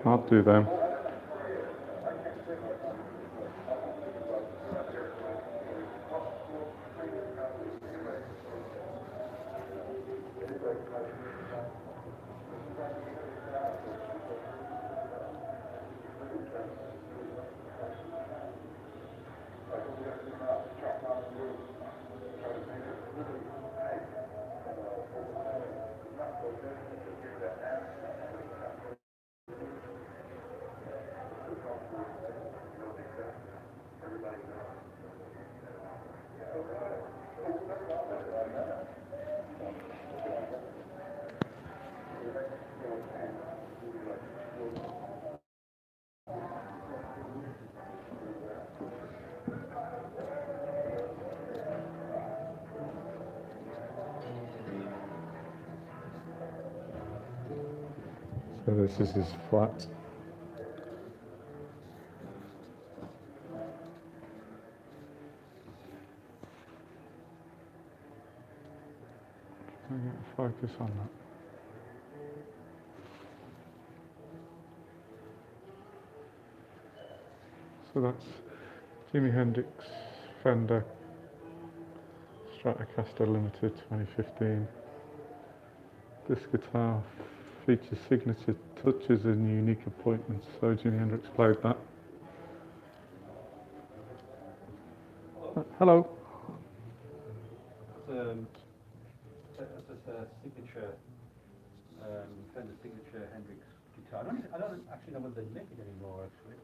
Can't do them. So this is his flat. Can I get a focus on that? So that's Jimi Hendrix Fender Stratocaster Limited 2015. This guitar features signature touches and unique appointments, so Jimi Hendrix played that. Hello. That's a signature, Fender signature Hendrix guitar. I don't actually know whether they make it anymore, actually.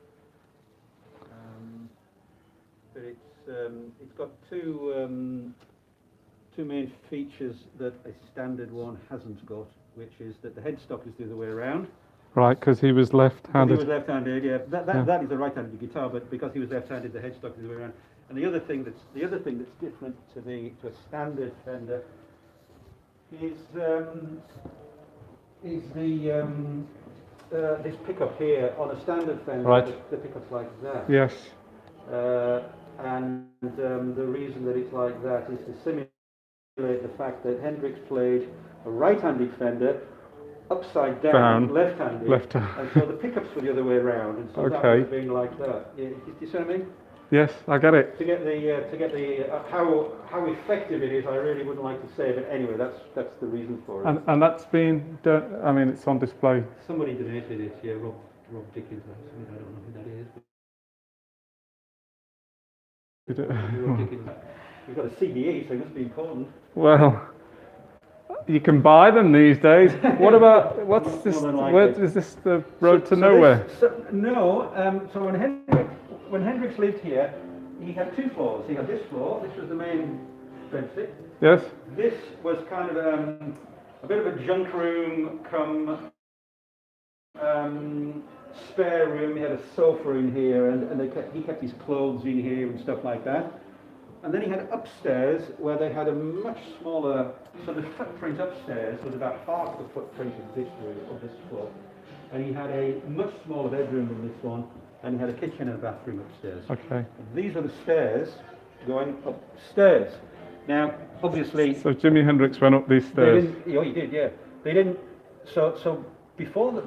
But it's got two main features that a standard one hasn't got, which is that the headstock is the other way around. Right, because he was left-handed. He was left-handed, yeah. That is a right-handed guitar, but because he was left-handed, the headstock is the other way around. And the other thing that's different to a standard Fender is this pickup here. On a standard Fender, right. The pickup's like that. Yes. And the reason that it's like that is to simulate the fact that Hendrix played a right-handed Fender upside down, left-handed, and so the pickups were the other way around, and so that would have been like that. Do you see what I mean? Yes, I get it. To get the how effective it is, I really wouldn't like to say, but anyway, that's the reason for it. And that's been done. I mean, it's on display. Somebody donated it, yeah, Rob Dickens. I don't know who that is. Rob Dickens. We've got a CDE, so it must be important. Well, you can buy them these days. What about what's this? Is this the road to nowhere? No. So when Hendrix lived here, he had two floors. He had this floor. This was the main bedsit. Yes. This was kind of a bit of a junk room, come spare room. He had a sofa in here, and he kept his clothes in here and stuff like that. And then he had upstairs where they had a much smaller. So the footprint upstairs was about half the footprint of this room, of this floor, and he had a much smaller bedroom than this one. And he had a kitchen and a bathroom upstairs. Okay. These are the stairs going upstairs. Now, obviously. So Jimi Hendrix went up these stairs. He did, yeah. They didn't. So before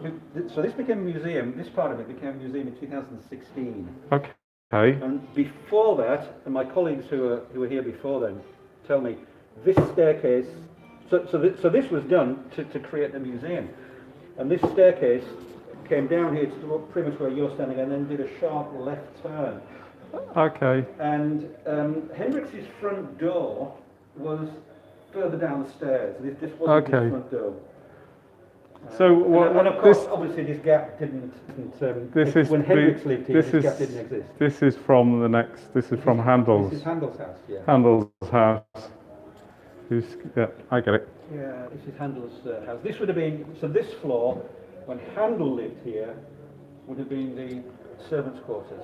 so this became a museum. This part of it became a museum in 2016. Okay. And before that, and my colleagues who were here before then tell me this staircase. So this was done to create the museum, and this staircase came down here to pretty much where you're standing, and then did a sharp left turn. Okay. And Hendrix's front door was further down the stairs. This wasn't his front door. So and of course, obviously, this gap didn't. When Hendrix lived here, this gap didn't exist. This is from the next. This is from Handel's. This is Handel's house. Yeah. Handel's house. Yeah, I get it. Yeah, this is Handel's house. This would have been this floor. When Handel lived here, would have been the servants' quarters.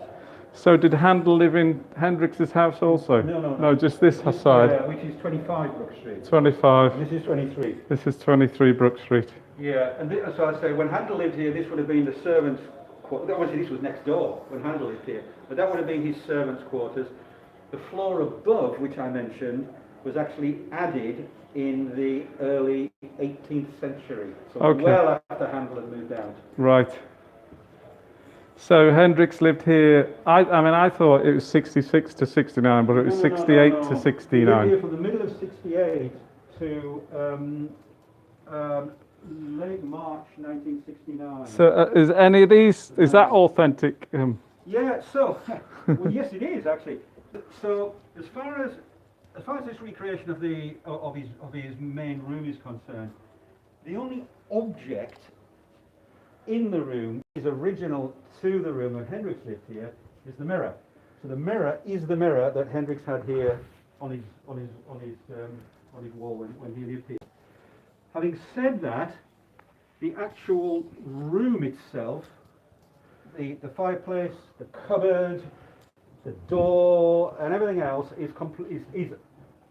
So did Handel live in Hendrix's house also? No, just this side. Which is 25 Brook Street. 25. This is 23. This is 23 Brook Street. Yeah, and so I say, when Handel lived here, this would have been the servants' quarters. Obviously, this was next door when Handel lived here, but that would have been his servants' quarters. The floor above, which I mentioned, was actually added in the early 18th century, so well after Handel had moved out. Right. So Hendrix lived here. I mean, I thought it was 66 to 69, but it was 68 to He lived 69. here from the middle of '68 to late March 1969. So is any of these, is that authentic? Yeah, so, well, yes, it is actually. So, as far as this recreation of his main room is concerned, the only object in the room is original to the room when Hendrix lived here is the mirror. So the mirror is the mirror that Hendrix had here on his wall when he lived here. Having said that, the actual room itself, the fireplace, the cupboard, the door, and everything else is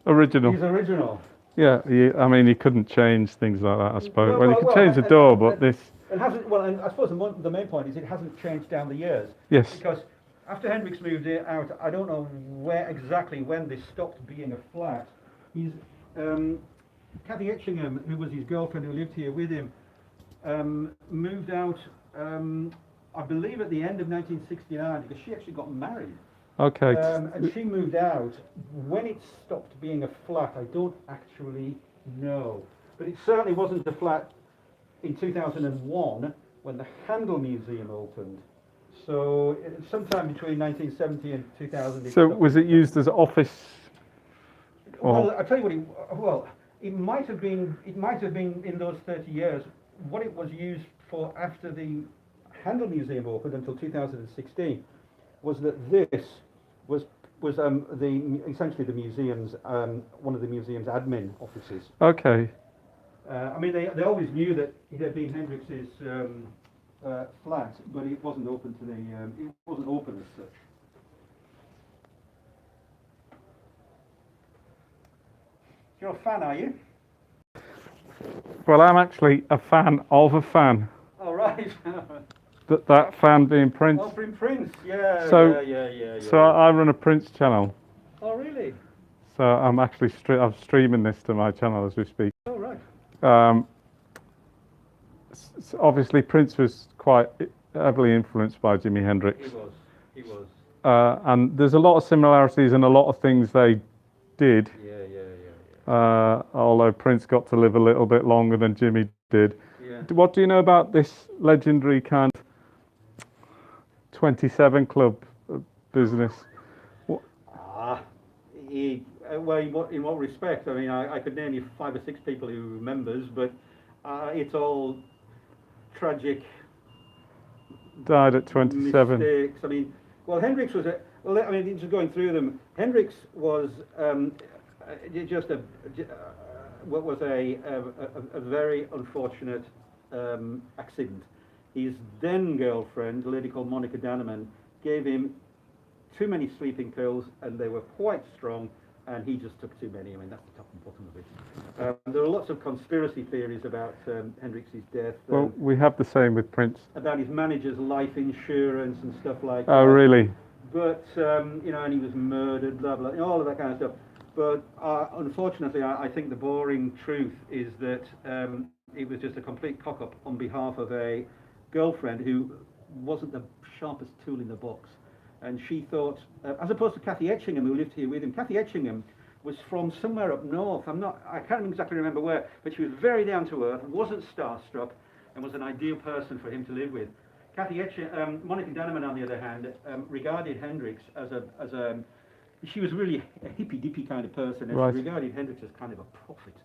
Original. Is original. Yeah, I mean, you couldn't change things like that, I suppose. Well, you could Well, change the door, but this. It hasn't. Well, and I suppose the main point is it hasn't changed down the years. Yes. Because after Hendrix moved out, I don't know where exactly when this stopped being a flat. He's Kathy Etchingham, who was his girlfriend who lived here with him, moved out. I believe at the end of 1969 because she actually got married. Okay. And she moved out. When it stopped being a flat, I don't actually know. But it certainly wasn't a flat in 2001 when the Handel Museum opened. So sometime between 1970 and 2000. So was it used as office? Well, I'll tell you what. It might have been in those 30 years. What it was used for after the Handel Museum opened until 2016 was that this was essentially the museum's one of the museum's admin offices. Okay. I mean, they always knew that it had been Hendrix's flat, but it wasn't open to it wasn't open as such. You're a fan, are you? Well, I'm actually a fan of a fan. Oh, right. That fan being Prince. Oh, Prince, yeah. So, yeah. So I run a Prince channel. Oh, really? So I'm actually I'm streaming this to my channel as we speak. Oh, right. Obviously, Prince was quite heavily influenced by Jimi Hendrix. He was. And there's a lot of similarities in a lot of things they did. Yeah. Although Prince got to live a little bit longer than Jimmy did. Yeah. What do you know about this legendary kind of 27 Club business? Well, in what respect? I mean, I could name you 5 or 6 people who remembers, but it's all tragic. Died at 27. Mistakes. I mean, well, Hendrix was just going through them. Hendrix was just a very unfortunate accident. His then girlfriend, a lady called Monica Danneman, gave him too many sleeping pills, and they were quite strong, and he just took too many. I mean, that's the top and bottom of it. There are lots of conspiracy theories about Hendrix's death. Well, we have the same with Prince. About his manager's life insurance and stuff like that. Oh, really? But, and he was murdered, blah, blah, all of that kind of stuff. But unfortunately, I think the boring truth is that it was just a complete cock-up on behalf of a girlfriend who wasn't the sharpest tool in the box. And she thought, as opposed to Kathy Etchingham, who lived here with him, Kathy Etchingham was from somewhere up north. I can't exactly remember where, but she was very down to earth, wasn't starstruck, and was an ideal person for him to live with. Monica Danneman, on the other hand, regarded Hendrix as a she was really a hippy-dippy kind of person, and right. She regarded Hendrix as kind of a prophet.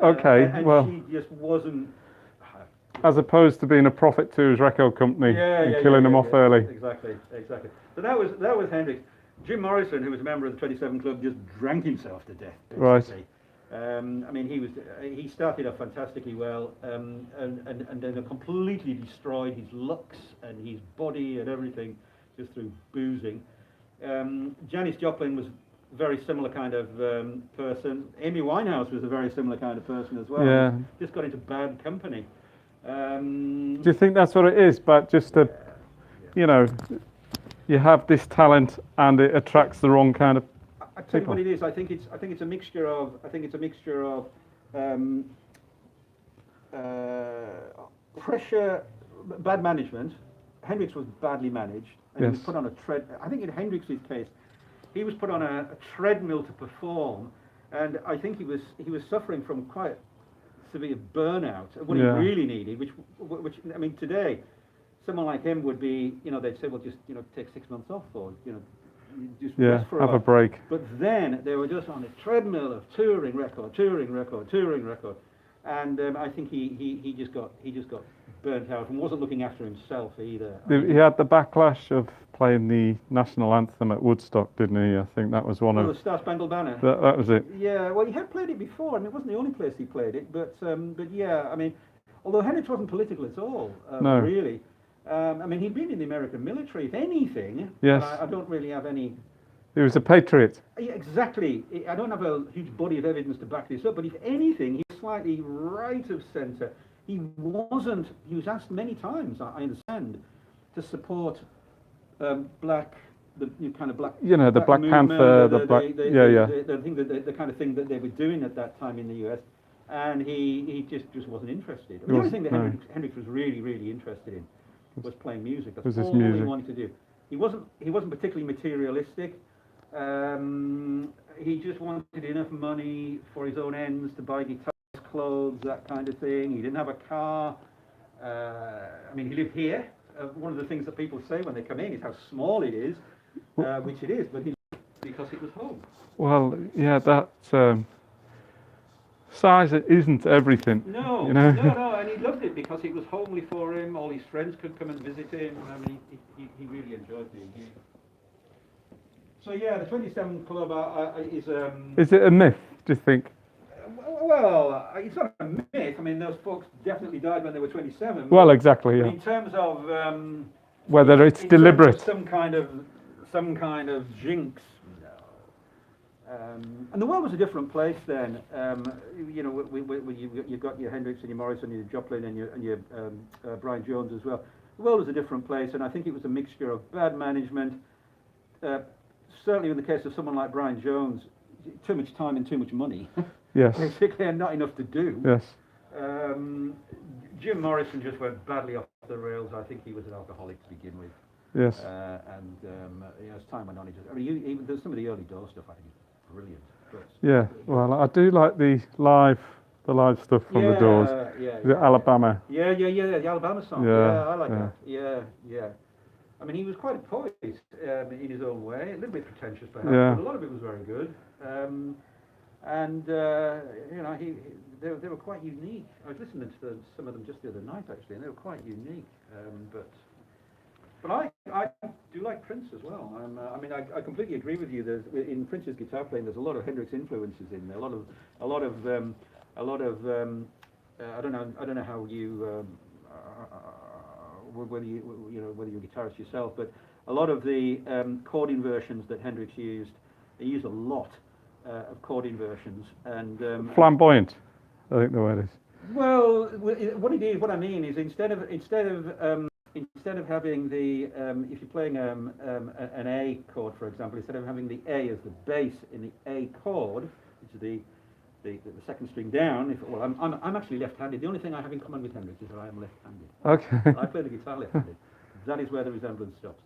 Okay, and well, she just wasn't. As opposed to being a prophet to his record company and killing them off early. Exactly. So that was Hendrix. Jim Morrison, who was a member of the 27 Club, just drank himself to death. Basically. Right. I mean, he started off fantastically well, and then completely destroyed his looks and his body and everything just through boozing. Janis Joplin was a very similar kind of person. Amy Winehouse was a very similar kind of person as well. Yeah. Just got into bad company. Do you think that's what it is? But just you have this talent and it attracts the wrong kind of I tell you what it is. I think it's a mixture of pressure, bad management, Hendrix was badly managed, and he was Yes. put on a I think in Hendrix's case, he was put on a treadmill to perform, and I think he was suffering from quite severe burnout. What Yeah. he really needed, which I mean, today, someone like him would be, they'd say, well, just take 6 months off, or just Yeah, rest for a have a while. break. But then they were just on a treadmill of touring record, and I think he just got burnt out and wasn't looking after himself either. He had the backlash of playing the national anthem at Woodstock, didn't he? I think that was one the of... Star Spangled Banner. That was it. Yeah, well, he had played it before. I mean, it wasn't the only place he played it, but yeah, I mean, although Hendrix wasn't political at all, No. really. I mean, he'd been in the American military, if anything. Yes. I don't really have any... He was a patriot. Yeah, exactly. I don't have a huge body of evidence to back this up, but if anything, he's slightly right of centre. He was asked many times, I understand, to support black, the kind of black... the Black Panther, the Black... The thing the kind of thing that they were doing at that time in the US, and he just wasn't interested. The only thing that Hendrix was really, really interested in was playing music. That's all he wanted to do. He wasn't particularly materialistic. He just wanted enough money for his own ends to buy guitars, clothes, that kind of thing. He didn't have a car. I mean, he lived here. One of the things that people say when they come in is how small it is, which it is, but he lived because it was home. Well, yeah, that size isn't everything. No, no, and he loved it because it was homely for him. All his friends could come and visit him. I mean, he really enjoyed being here. So yeah, the 27 Club is... Is it a myth, do you think? Well, it's not a myth. I mean, those folks definitely died when they were 27. Well, exactly, yeah. In terms of... whether it's deliberate. Some kind of jinx. And the world was a different place then. You've got your Hendrix and your Morrison and your Joplin and your Brian Jones as well. The world was a different place, and I think it was a mixture of bad management. Certainly in the case of someone like Brian Jones, too much time and too much money. Yes. Basically, and not enough to do. Yes. Jim Morrison just went badly off the rails. I think he was an alcoholic to begin with. Yes. As time went on, even there's some of the early Doors stuff. I think is brilliant. But, Yeah. Well, I do like the live stuff from the Doors. The Alabama. Yeah. The Alabama song. Yeah, I like yeah. that. Yeah. I mean, he was quite a poet in his own way. A little bit pretentious, perhaps, Yeah. but a lot of it was very good. They were quite unique. I was listening to some of them just the other night, actually, and they were quite unique. But I do like Prince as well. I completely agree with you. In Prince's guitar playing, there's a lot of Hendrix influences in there. A lot of I don't know how you whether you're a guitarist yourself, but a lot of the chord inversions that Hendrix used, he used a lot of chord inversions and Flamboyant, I think the word is. Well, what I mean is instead of having the if you're playing an A chord, for example, instead of having the A as the bass in the A chord, which is the second string down. I'm actually left-handed. The only thing I have in common with Hendrix is that I am left-handed. Okay. I play the guitar left-handed. That is where the resemblance stops.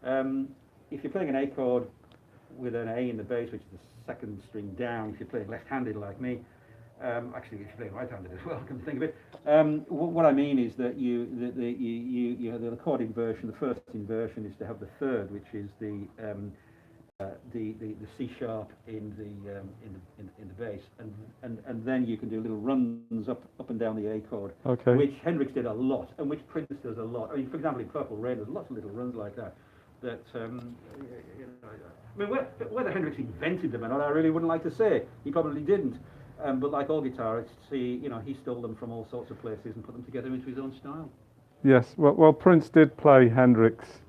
If you're playing an A chord with an A in the bass, which is the second string down, if you're playing left-handed like me, actually if you're playing right-handed as well, come to think of it. What I mean is that you have the chord inversion. The first inversion is to have the third, which is the C sharp in the bass, and then you can do little runs up and down the A chord, Okay. which Hendrix did a lot, and which Prince does a lot. I mean, for example, in Purple Rain, there's lots of little runs like that. Whether Hendrix invented them or not, I really wouldn't like to say. He probably didn't. But like all guitarists, he stole them from all sorts of places and put them together into his own style. Yes. Well, Prince did play Hendrix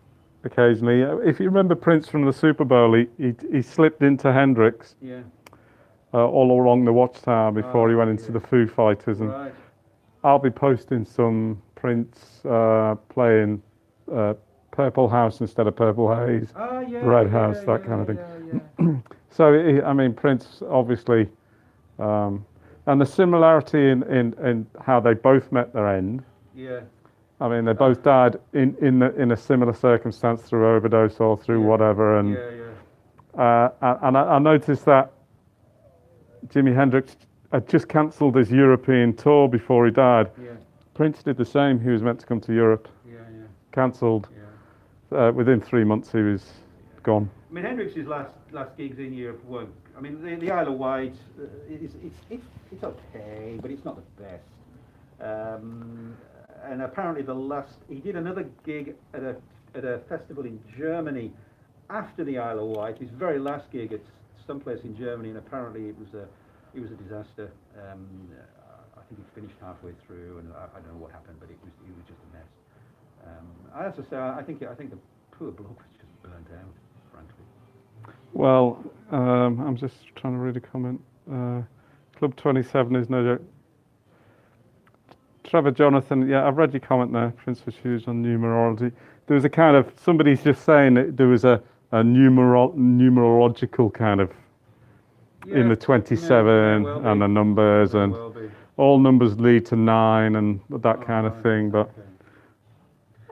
occasionally. If you remember Prince from the Super Bowl, he slipped into Hendrix. Yeah. All along the Watchtower before he went into the Foo Fighters, and Right. I'll be posting some Prince playing Purple House instead of Purple Haze, Red House, that kind of thing. Yeah. So Prince obviously, and the similarity in how they both met their end. Yeah. I mean, they both died in a similar circumstance through overdose or through whatever. And I noticed that Jimi Hendrix had just cancelled his European tour before he died. Yeah. Prince did the same. He was meant to come to Europe. Cancelled. Within 3 months, he was gone. I mean, Hendrix's last gigs in Europe were. I mean, the Isle of Wight. It's okay, but it's not the best. And apparently he did another gig at a festival in Germany after the Isle of Wight. His very last gig at someplace in Germany, and apparently it was a disaster. I think it finished halfway through, and I don't know what happened, but it was just a mess. I have to say, I think the poor bloke was just burnt out, frankly. Well, I'm just trying to read a comment. Club 27 is no joke. Trevor Jonathan, yeah, I've read your comment there. Prince was huge on numerology. There was a kind of, somebody's just saying that there was a numerological kind of in the 27 and the numbers, and all numbers lead to 9 and that kind of thing. But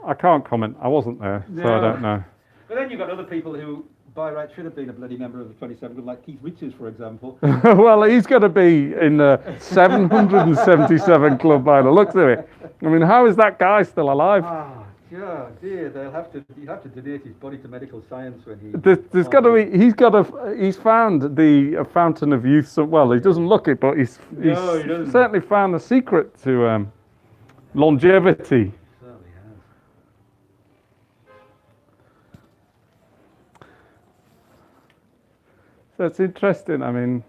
I can't comment. I wasn't there, so I don't know. But then you've got other people who, by right, should have been a bloody member of the 27, like Keith Richards, for example. Well, he's got to be in the 777 club by the looks of it. I mean, how is that guy still alive? Yeah, dear, you'll have to donate his body to medical science when he. There's got to be. He's found the fountain of youth. Well, he doesn't look it, but he's certainly found the secret to longevity. So it's interesting. I mean,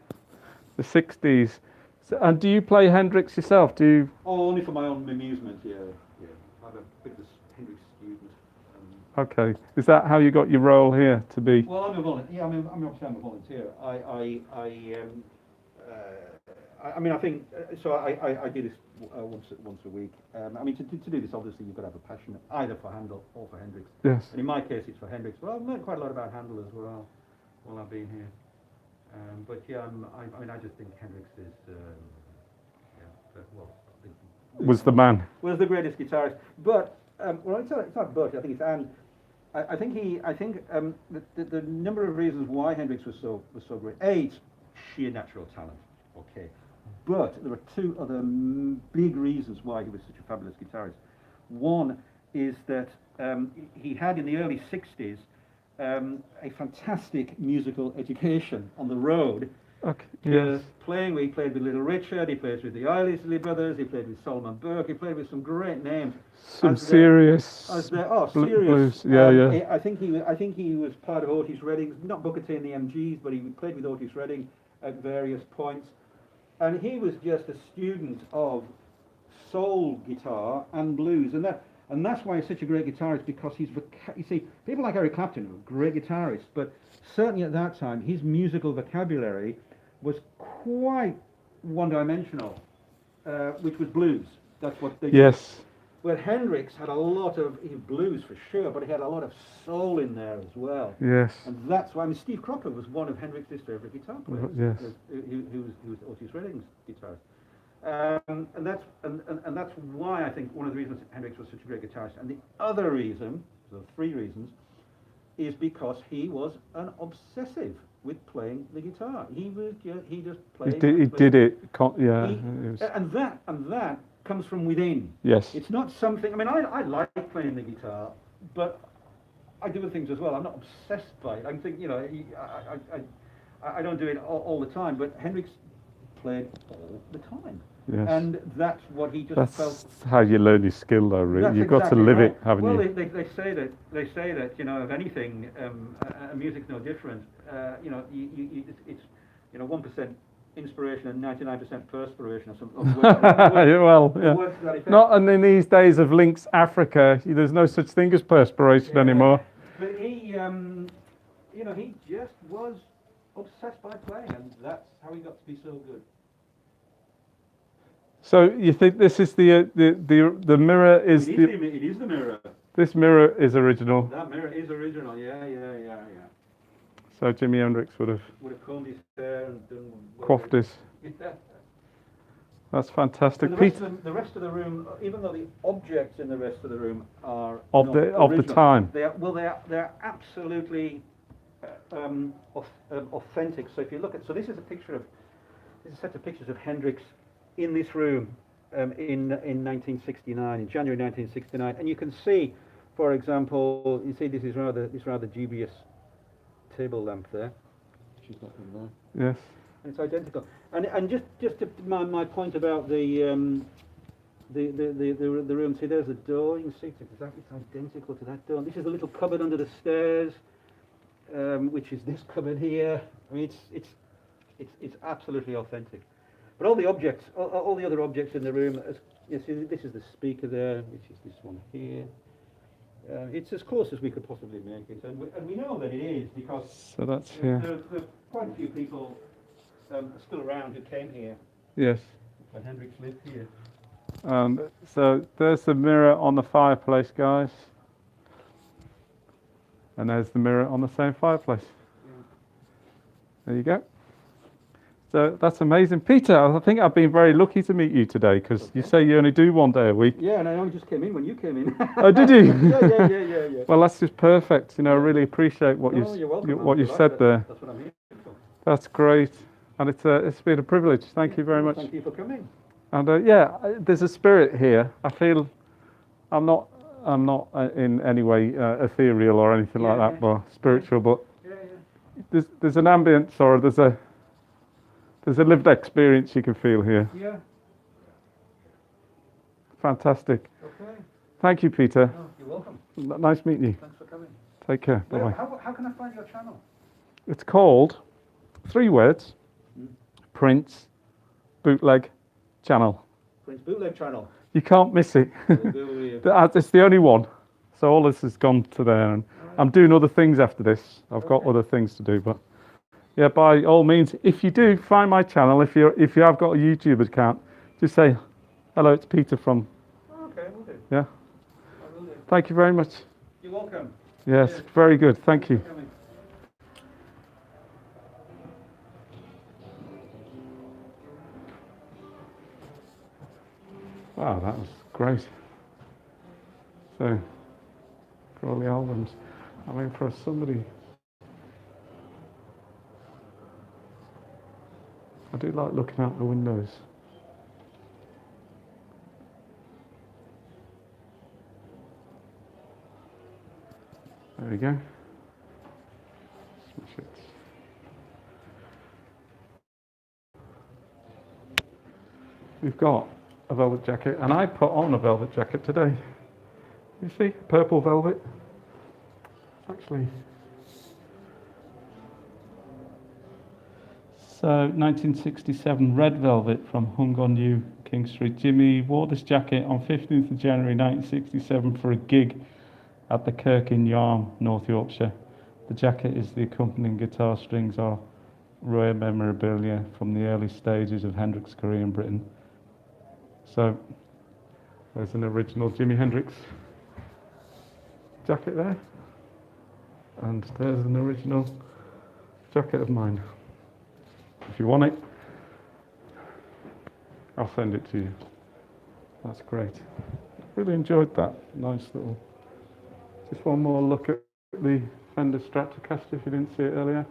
the 60s. So, and do you play Hendrix yourself? Do you? Oh, only for my own amusement. Yeah. I'm a bit of a Hendrix student. Okay. Is that how you got your role here to be? Well, I'm a volunteer. Yeah, I'm a volunteer. I mean, I think so. I do this once a week. I mean, to do this, obviously, you've got to have a passion either for Handel or for Hendrix. Yes. And in my case, it's for Hendrix. Well, I've learned quite a lot about Handel as well while I've been here. But yeah, I mean, I just think Hendrix is, was the man. Was the greatest guitarist. But well, it's not but. I think it's and. I think the number of reasons why Hendrix was so great. A, it's sheer natural talent. Okay, but there are two other big reasons why he was such a fabulous guitarist. One is that he had in the early '60s. A fantastic musical education on the road. Okay. Yes. He played with Little Richard, he plays with the Isley Brothers, he played with Solomon Burke, he played with some great names. Some serious blues. Yeah. I think he was part of Otis Redding, not Booker T and the MGs, but he played with Otis Redding at various points. And he was just a student of soul guitar and blues, and that's why he's such a great guitarist, because you see, people like Eric Clapton are great guitarists, but certainly at that time, his musical vocabulary was quite one-dimensional, which was blues. That's what they did. Well, Hendrix had a lot of blues for sure, but he had a lot of soul in there as well. Yes. And that's why, I mean, Steve Crocker was one of Hendrix's favourite guitar players. Yes. Who was Otis Redding's guitarist. And that's why I think one of the reasons Hendrix was such a great guitarist. And the other reason, so 3 reasons, is because he was an obsessive with playing the guitar. He just played. He did it. Yeah. And that comes from within. Yes. It's not something. I mean, I like playing the guitar, but I do other things as well. I'm not obsessed by it. I'm thinking, I don't do it all the time. But Hendrix played all the time. Yes. And that's what he just felt. That's how you learn your skill, though. Really, you've got to live it, haven't you? Well, they say that if anything, music's no different. It's 1% inspiration and 99% perspiration, or something. Well, yeah. Not and in these days of Lynx Africa, there's no such thing as perspiration anymore. But he just was obsessed by playing, and that's how he got to be so good. So you think this is the mirror is it is the mirror. This mirror is original. That mirror is original. Yeah. So Jimi Hendrix would have combed his hair and done coiffed his. That's fantastic. And the rest of the room, even though the objects in the rest of the room are Of not the original, time. they're absolutely authentic. So if you look at, so this is a set of pictures of Hendrix in this room in 1969, in January 1969, and you can see, for example, you see this rather dubious table lamp there. She's not in there. Yes. And it's identical. And just to my point about the room. See, there's the door. You can see it's identical to that door. And this is a little cupboard under the stairs, which is this cupboard here. I mean, it's absolutely authentic. But all the objects, all the other objects in the room, you see, this is the speaker there, which is this one here. It's as close as we could possibly make it, and we know that it is because So that's here. there are quite a few people still around who came here Yes. when Hendrix lived here. So there's the mirror on the fireplace, guys. And there's the mirror on the same fireplace. Yeah. There you go. So that's amazing. Peter, I think I've been very lucky to meet you today because you say you only do one day a week. Yeah, and I only just came in when you came in. Oh, did you? Yeah. Well, that's just perfect. You know, I really appreciate what No, you're welcome. what you said there. That's what I'm here for. That's great. And it's been a privilege. Thank you very much. Thank you for coming. And there's a spirit here. I feel I'm not in any way ethereal or anything like that, or spiritual, but there's an ambience or there's a lived experience you can feel here. Yeah. Fantastic. Okay. Thank you, Peter. Oh, you're welcome. Nice meeting you. Thanks for coming. Take care. Bye bye. How can I find your channel? It's called 3 words. Prince Bootleg Channel. Prince Bootleg Channel. You can't miss it. It's the only one. So all this has gone to there, and I'm doing other things after this. I've got other things to do, but yeah, by all means, if you do find my channel, if you have got a YouTube account, just say hello. It's Peter from. Okay, we'll do. Yeah. I will do. Thank you very much. You're welcome. Yes, Cheers. very good. Thank you. Thanks for coming. Wow, that was great. So, for all the albums, I mean, for somebody, I do like looking out the windows. There we go. Smash it. We've got a velvet jacket, and I put on a velvet jacket today. You see, purple velvet. Actually, so 1967 red velvet from Hung On You, King Street. Jimmy wore this jacket on 15th of January 1967 for a gig at the Kirk in Yarm, North Yorkshire. The jacket is the accompanying guitar strings are rare memorabilia from the early stages of Hendrix's career in Britain. So there's an original Jimi Hendrix jacket there, and there's an original jacket of mine. If you want it, I'll send it to you. That's great. Really enjoyed that. Nice little. Just one more look at the Fender Stratocaster if you didn't see it earlier.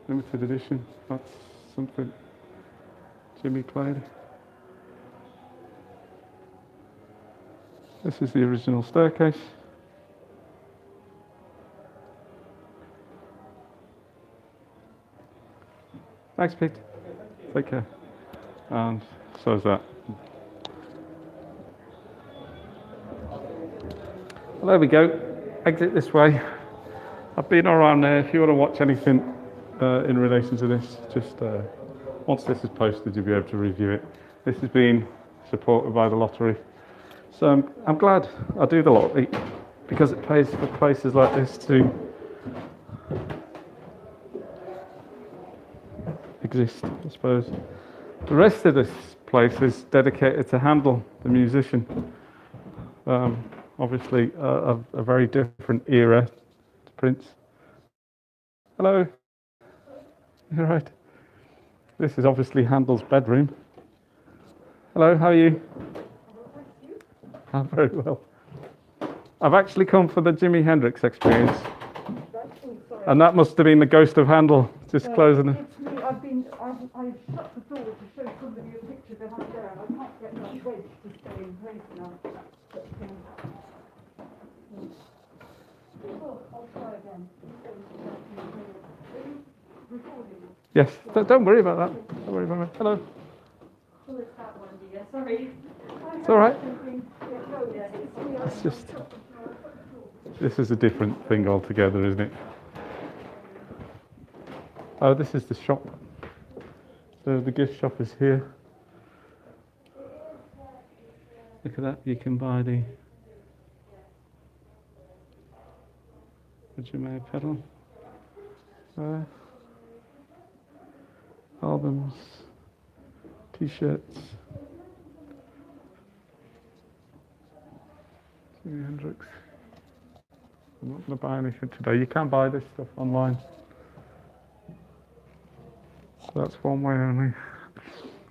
Limited edition. That's something Jimmy played. This is the original staircase. Thanks, Pete. Take care. And so is that. Well, there we go. Exit this way. I've been around there. If you want to watch anything in relation to this, just once this is posted, you'll be able to review it. This has been supported by the lottery. So I'm glad I do the lottery because it pays for places like this to exist, I suppose. The rest of this place is dedicated to Handel, the musician. Obviously, a very different era to Prince. Hello. You're right. This is obviously Handel's bedroom. Hello, how are you? I'm very well. I've actually come for the Jimi Hendrix experience. And that must have been the ghost of Handel just closing it. It's me. I've shut the door to show somebody a picture behind there, and I can't get that wedge to stay in place now. I'll try again. Yes, don't worry about that. Don't worry about it. Hello. Well, it's that one, dear. Sorry. It's all right. It's It's just, this is a different thing altogether, isn't it? Oh, this is the shop. So the gift shop is here. Look at that. You can buy the Jimi pedal. Albums, T-shirts. Jimi Hendrix. I'm not going to buy anything today. You can buy this stuff online. So that's one way only.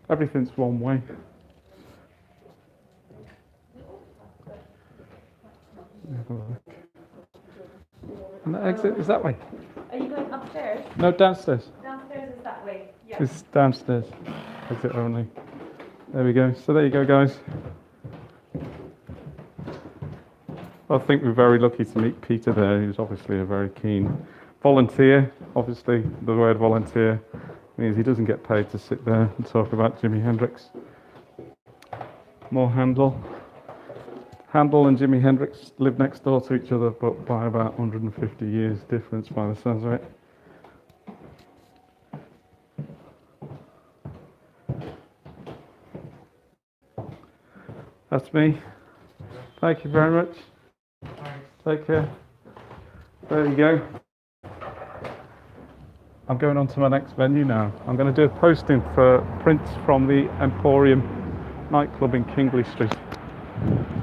Everything's one way. Have a look. And the exit is that way? Are you going upstairs? No, downstairs. Downstairs is that way. Yeah. It's downstairs. Exit only. There we go. So there you go, guys. I think we're very lucky to meet Peter there. He's obviously a very keen volunteer. Obviously, the word volunteer means he doesn't get paid to sit there and talk about Jimi Hendrix. More Handel. Handel and Jimi Hendrix live next door to each other, but by about 150 years difference by the sounds of it. That's me. Thank you very much. Take care. There you go. I'm going on to my next venue now. I'm going to do a posting for prints from the Emporium nightclub in Kingsley Street.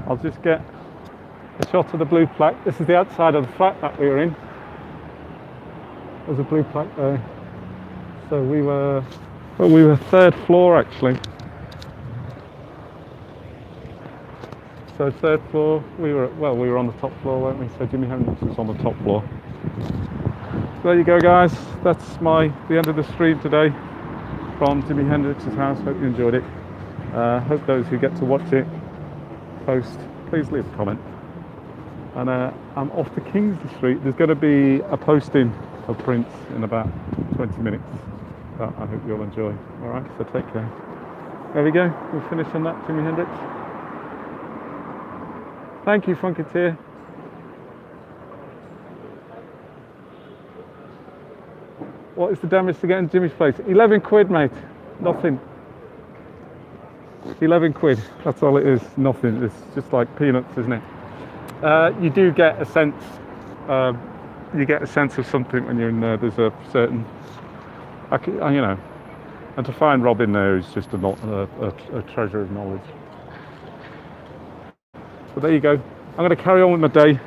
I'll just get a shot of the blue plaque. This is the outside of the flat that we were in. There's a blue plaque there. So we were third floor actually. So third floor, we were on the top floor, weren't we? So Jimi Hendrix was on the top floor. So there you go, guys. That's the end of the stream today from Jimi Hendrix's house. Hope you enjoyed it. Hope those who get to watch it post, please leave a comment. And I'm off to Kingsley Street. There's going to be a posting of prints in about 20 minutes. But I hope you'll enjoy. All right, so take care. There we go. We'll finish on that, Jimi Hendrix. Thank you, Funketeer. What is the damage to getting Jimmy's place? 11 quid, mate. Nothing. 11 quid. That's all it is. Nothing. It's just like peanuts, isn't it? You do get a sense. You get a sense of something when you're in there. There's a certain, and to find Rob in there is just a treasure of knowledge. So there you go. I'm going to carry on with my day,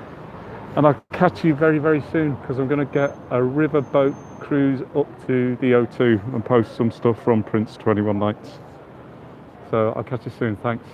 and I'll catch you very, very soon because I'm going to get a riverboat cruise up to the O2 and post some stuff from Prince 21 Nights. So I'll catch you soon. Thanks.